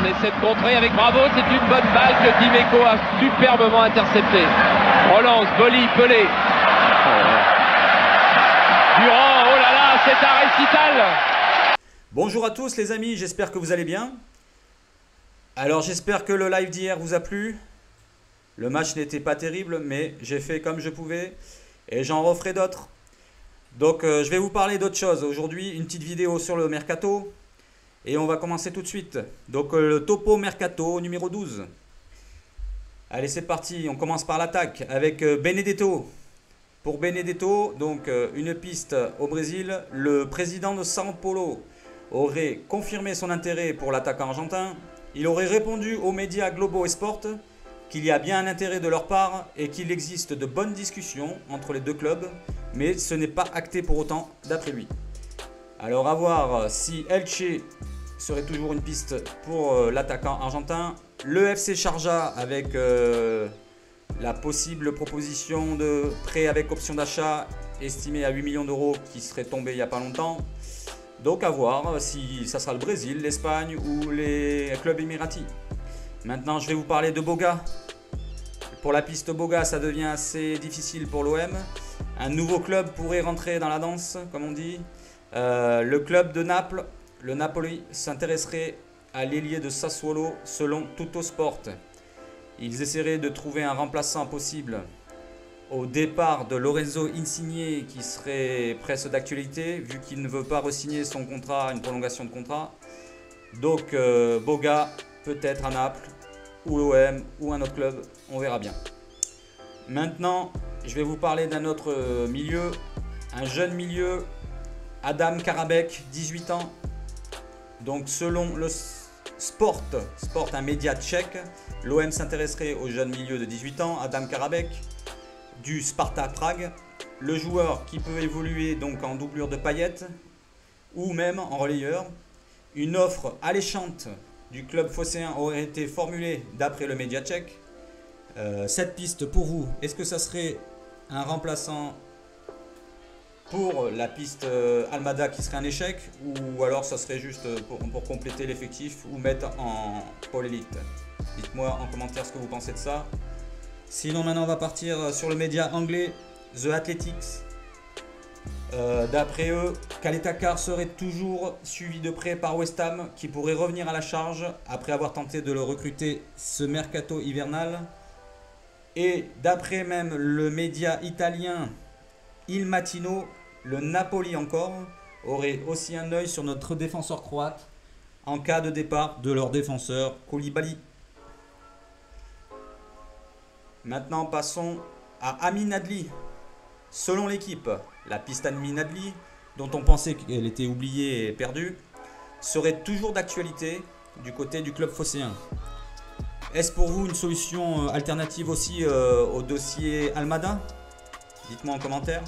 On essaie de contrer avec Bravo, c'est une bonne balle que Dimeco a superbement interceptée. Relance, Boli, Pelé. Durand, oh là là, c'est un récital. Bonjour à tous les amis, j'espère que vous allez bien. Alors j'espère que le live d'hier vous a plu. Le match n'était pas terrible, mais j'ai fait comme je pouvais et j'en referai d'autres. Donc je vais vous parler d'autre chose. Aujourd'hui, une petite vidéo sur le Mercato. Et on va commencer tout de suite. Donc le topo Mercato numéro 12. Allez, c'est parti. On commence par l'attaque avec Benedetto. Pour Benedetto, donc une piste au Brésil. Le président de São Paulo aurait confirmé son intérêt pour l'attaquant argentin. Il aurait répondu aux médias Globo et Sport qu'il y a bien un intérêt de leur part et qu'il existe de bonnes discussions entre les deux clubs, mais ce n'est pas acté pour autant d'après lui. Alors à voir si Elche serait toujours une piste pour l'attaquant argentin. Le FC Sharjah avec la possible proposition de prêt avec option d'achat estimée à 8 millions d'euros qui serait tombée il n'y a pas longtemps. Donc à voir si ça sera le Brésil, l'Espagne ou les clubs émiratis. Maintenant je vais vous parler de Boga. Pour la piste Boga, ça devient assez difficile pour l'OM. Un nouveau club pourrait rentrer dans la danse, comme on dit. Le club de Naples, le Napoli, s'intéresserait à l'ailier de Sassuolo selon Tuttosport. Ils essaieraient de trouver un remplaçant possible au départ de Lorenzo Insigne qui serait presque d'actualité vu qu'il ne veut pas re-signer son contrat, une prolongation de contrat. Donc Boga peut-être à Naples ou l'OM ou un autre club, on verra bien. Maintenant, je vais vous parler d'un autre milieu, un jeune milieu, Adam Karabek, 18 ans. Donc selon le Sport, un média tchèque, l'OM s'intéresserait au jeune milieu de 18 ans, Adam Karabek, du Sparta Prague. Le joueur qui peut évoluer donc en doublure de Payet ou même en relayeur. Une offre alléchante du club phocéen aurait été formulée d'après le média tchèque. Cette piste pour vous, est-ce que ça serait un remplaçant pour la piste Almada qui serait un échec, ou alors ça serait juste pour compléter l'effectif ou mettre en pôle élite? Dites-moi en commentaire ce que vous pensez de ça. Sinon maintenant on va partir sur le média anglais The Athletics. D'après eux, Kaletakar serait toujours suivi de près par West Ham qui pourrait revenir à la charge après avoir tenté de le recruter ce mercato hivernal. Et d'après même le média italien Il Mattino, le Napoli encore aurait aussi un œil sur notre défenseur croate en cas de départ de leur défenseur Koulibaly. Maintenant passons à Amin Adli. Selon l'équipe, la piste Amin Adli, dont on pensait qu'elle était oubliée et perdue, serait toujours d'actualité du côté du club phocéen. Est-ce pour vous une solution alternative aussi au dossier Almada? Dites-moi en commentaire.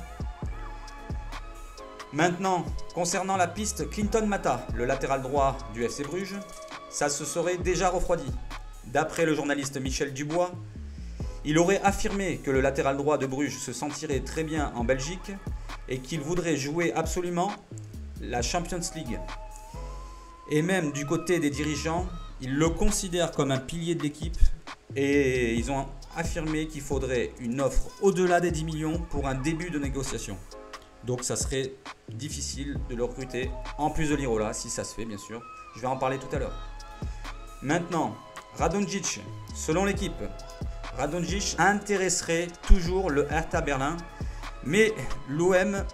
Maintenant, concernant la piste Clinton Mata, le latéral droit du FC Bruges, ça se serait déjà refroidi. D'après le journaliste Michel Dubois, il aurait affirmé que le latéral droit de Bruges se sentirait très bien en Belgique et qu'il voudrait jouer absolument la Champions League. Et même du côté des dirigeants, ils le considèrent comme un pilier de l'équipe et ils ont affirmé qu'il faudrait une offre au-delà des 10 millions pour un début de négociation. Donc ça serait difficile de le recruter, en plus de l'Irola, si ça se fait bien sûr. Je vais en parler tout à l'heure. Maintenant, Radonjic, selon l'équipe, Radonjic intéresserait toujours le Hertha Berlin, mais l'OM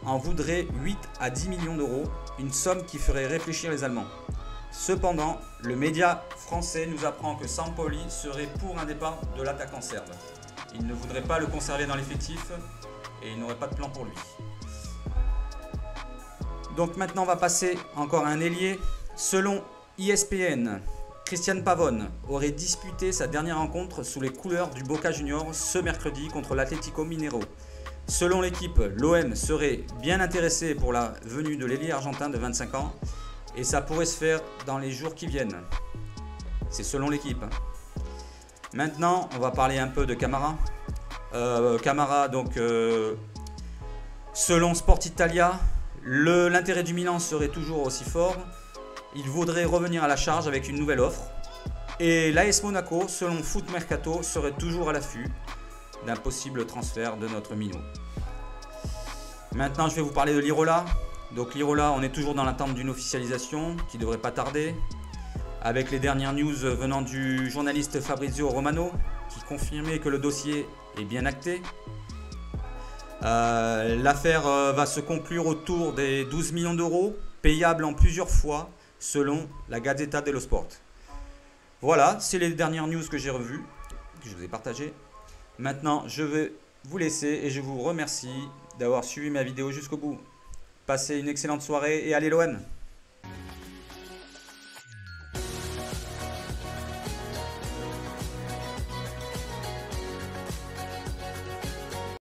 en voudrait 8 à 10 millions d'euros, une somme qui ferait réfléchir les Allemands. Cependant, le média français nous apprend que Sampaoli serait pour un départ de l'attaquant serbe. Il ne voudrait pas le conserver dans l'effectif et il n'aurait pas de plan pour lui. Donc maintenant on va passer encore à un ailier. Selon ESPN, Christian Pavón aurait disputé sa dernière rencontre sous les couleurs du Boca Juniors ce mercredi contre l'Atlético Mineiro. Selon l'équipe, l'OM serait bien intéressé pour la venue de l'ailier argentin de 25 ans et ça pourrait se faire dans les jours qui viennent. C'est selon l'équipe. Maintenant, on va parler un peu de Camara. Camara, donc, selon Sport Italia, l'intérêt du Milan serait toujours aussi fort. il vaudrait revenir à la charge avec une nouvelle offre. Et l'AS Monaco, selon Foot Mercato, serait toujours à l'affût d'un possible transfert de notre minot. Maintenant, je vais vous parler de l'Irola. Donc l'Irola, on est toujours dans l'attente d'une officialisation qui ne devrait pas tarder. Avec les dernières news venant du journaliste Fabrizio Romano qui confirmait que le dossier est bien acté. L'affaire va se conclure autour des 12 millions d'euros, payables en plusieurs fois selon la Gazzetta dello Sport. Voilà, c'est les dernières news que j'ai revues, que je vous ai partagées. Maintenant, je vais vous laisser et je vous remercie d'avoir suivi ma vidéo jusqu'au bout. Passez une excellente soirée et allez l'OM!